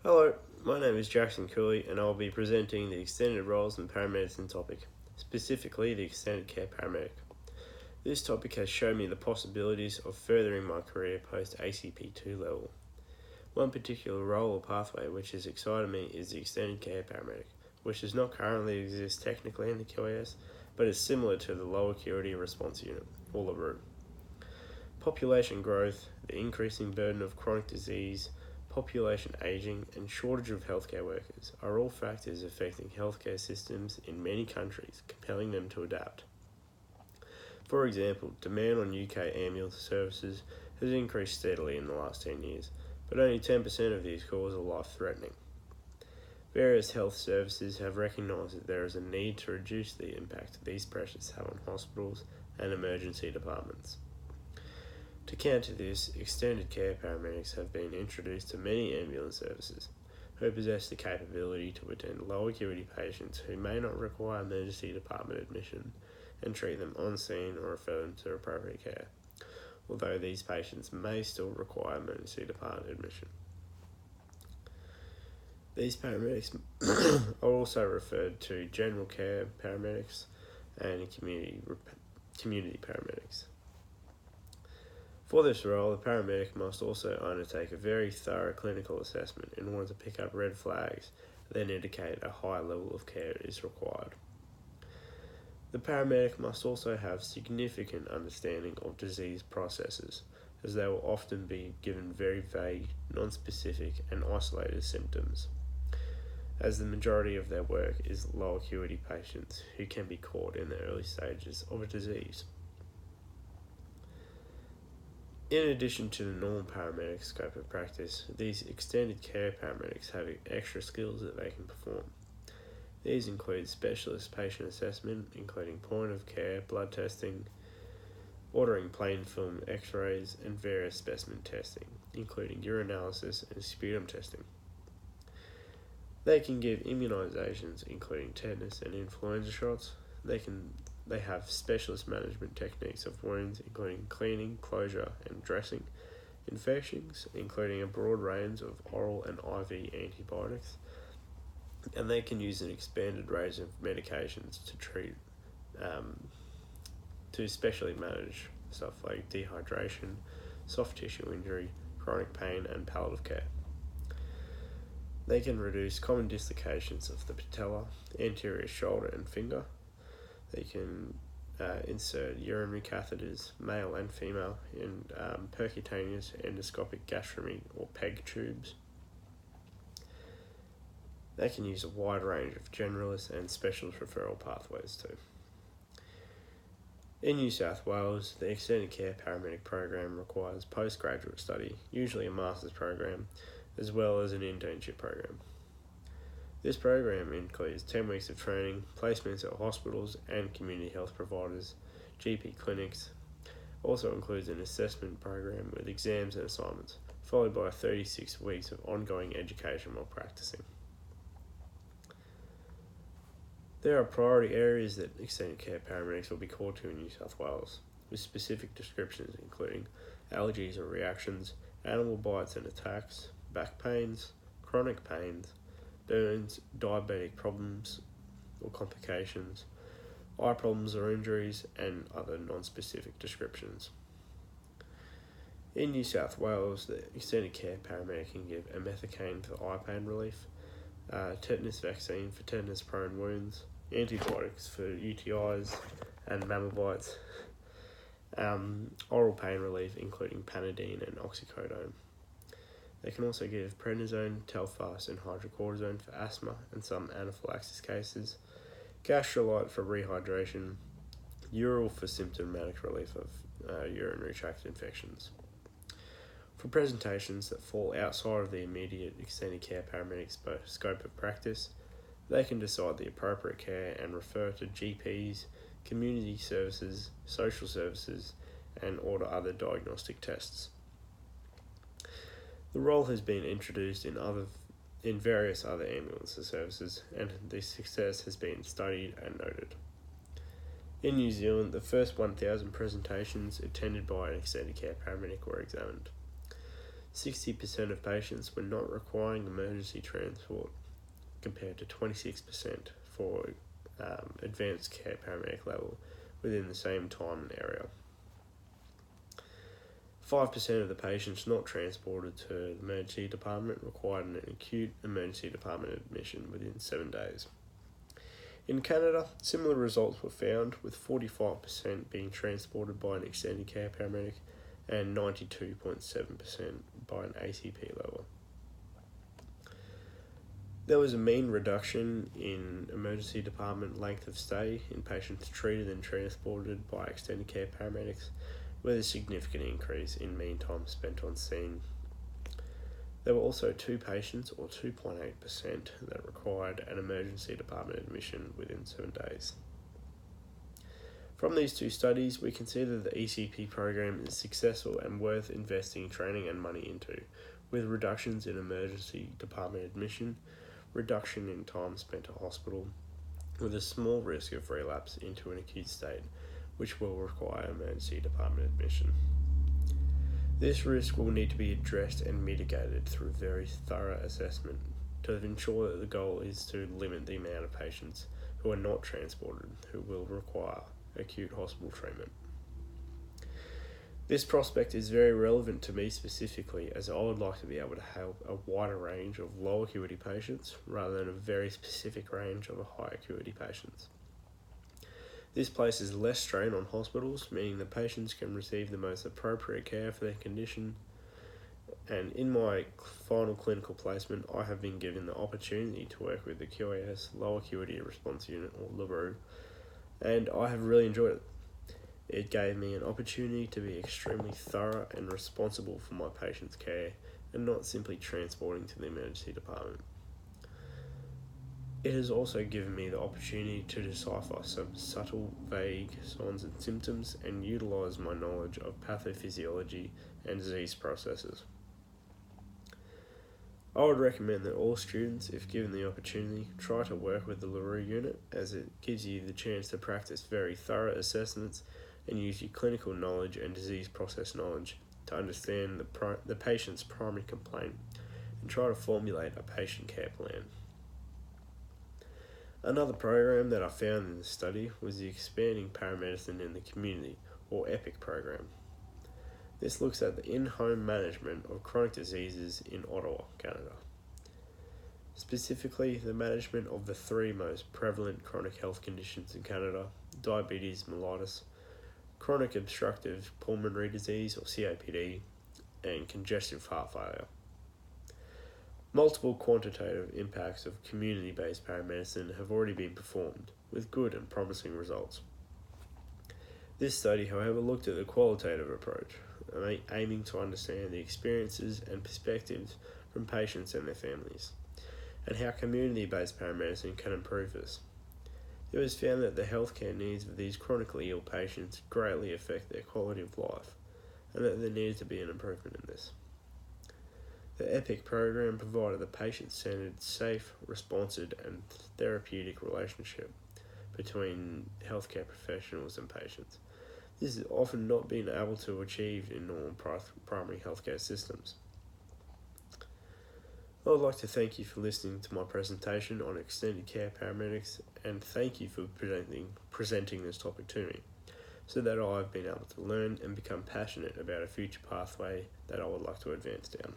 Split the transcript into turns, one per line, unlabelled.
Hello, my name is Jackson Cooley and I'll be presenting the extended roles in paramedicine topic, specifically the extended care paramedic. This topic has shown me the possibilities of furthering my career post ACP2 level. One particular role or pathway which has excited me is the extended care paramedic, which does not currently exist technically in the QAS, but is similar to the low acuity response unit, or LaRue. Population growth, the increasing burden of chronic disease, population ageing, and shortage of healthcare workers are all factors affecting healthcare systems in many countries, compelling them to adapt. For example, demand on UK ambulance services has increased steadily in the last 10 years, but only 10% of these calls are life-threatening. Various health services have recognised that there is a need to reduce the impact these pressures have on hospitals and emergency departments. To counter this, extended care paramedics have been introduced to many ambulance services who possess the capability to attend low acuity patients who may not require emergency department admission and treat them on scene or refer them to appropriate care, although these patients may still require emergency department admission. These paramedics are also referred to general care paramedics and community paramedics. For this role, the paramedic must also undertake a very thorough clinical assessment in order to pick up red flags that then indicate a high level of care is required. The paramedic must also have significant understanding of disease processes, as they will often be given very vague, non-specific and isolated symptoms, as the majority of their work is low acuity patients who can be caught in the early stages of a disease. In addition to the normal paramedic scope of practice, these extended care paramedics have extra skills that they can perform. These include specialist patient assessment, including point of care, blood testing, ordering plain film x-rays, and various specimen testing, including urinalysis and sputum testing. They can give immunisations, including tetanus and influenza shots. They have specialist management techniques of wounds, including cleaning, closure, and dressing, infections, including a broad range of oral and IV antibiotics, and they can use an expanded range of medications to treat, to specially manage stuff like dehydration, soft tissue injury, chronic pain, and palliative care. They can reduce common dislocations of the patella, anterior shoulder, and finger. They can insert urinary catheters, male and female, in percutaneous endoscopic gastrostomy or PEG tubes. They can use a wide range of generalist and specialist referral pathways too. In New South Wales, the Extended Care Paramedic program requires postgraduate study, usually a master's program, as well as an internship program. This program includes 10 weeks of training, placements at hospitals and community health providers, GP clinics. Also includes an assessment program with exams and assignments, followed by 36 weeks of ongoing education while practicing. There are priority areas that extended care paramedics will be called to in New South Wales, with specific descriptions including allergies or reactions, animal bites and attacks, back pains, chronic pains, burns, diabetic problems or complications, eye problems or injuries, and other non-specific descriptions. In New South Wales, the extended care paramedic can give emmethacaine for eye pain relief, tetanus vaccine for tetanus-prone wounds, antibiotics for UTIs and mammal bites, oral pain relief including Panadine and oxycodone. They can also give prednisone, Telfast, and hydrocortisone for asthma and some anaphylaxis cases, Gastrolite for rehydration, Ural for symptomatic relief of urinary tract infections. For presentations that fall outside of the immediate extended care paramedic scope of practice, they can decide the appropriate care and refer to GPs, community services, social services, and order other diagnostic tests. The role has been introduced in various other ambulance services, and the success has been studied and noted. In New Zealand, the first 1,000 presentations attended by an extended care paramedic were examined. 60% of patients were not requiring emergency transport, compared to 26% for advanced care paramedic level within the same time and area. 5% of the patients not transported to the emergency department required an acute emergency department admission within 7 days. In Canada, similar results were found, with 45% being transported by an extended care paramedic and 92.7% by an ACP level. There was a mean reduction in emergency department length of stay in patients treated and transported by extended care paramedics, with a significant increase in mean time spent on scene. There were also 2 patients, or 2.8%, that required an emergency department admission within 7 days. From these 2 studies, we can see that the ECP program is successful and worth investing training and money into, with reductions in emergency department admission, reduction in time spent at hospital, with a small risk of relapse into an acute state, which will require emergency department admission. This risk will need to be addressed and mitigated through very thorough assessment to ensure that the goal is to limit the amount of patients who are not transported who will require acute hospital treatment. This prospect is very relevant to me specifically, as I would like to be able to help a wider range of low acuity patients rather than a very specific range of high acuity patients. This places less strain on hospitals, meaning the patients can receive the most appropriate care for their condition. And in my final clinical placement, I have been given the opportunity to work with the QAS Low Acuity Response Unit, or LARU, and I have really enjoyed it. It gave me an opportunity to be extremely thorough and responsible for my patients' care, and not simply transporting to the emergency department. It has also given me the opportunity to decipher some subtle, vague signs and symptoms and utilise my knowledge of pathophysiology and disease processes. I would recommend that all students, if given the opportunity, try to work with the LARU unit, as it gives you the chance to practice very thorough assessments and use your clinical knowledge and disease process knowledge to understand the patient's primary complaint and try to formulate a patient care plan. Another program that I found in the study was the Expanding Paramedicine in the Community, or EPIC program. This looks at the in-home management of chronic diseases in Ottawa, Canada. Specifically, the management of the 3 most prevalent chronic health conditions in Canada: diabetes mellitus, chronic obstructive pulmonary disease, or COPD, and congestive heart failure. Multiple quantitative impacts of community-based paramedicine have already been performed, with good and promising results. This study, however, looked at the qualitative approach, aiming to understand the experiences and perspectives from patients and their families, and how community-based paramedicine can improve this. It was found that the healthcare needs of these chronically ill patients greatly affect their quality of life, and that there needed to be an improvement in this. The EPIC program provided a patient-centered, safe, responsive, and therapeutic relationship between healthcare professionals and patients. This is often not been able to achieve in normal primary healthcare systems. I would like to thank you for listening to my presentation on extended care paramedics, and thank you for presenting this topic to me, so that I've been able to learn and become passionate about a future pathway that I would like to advance down.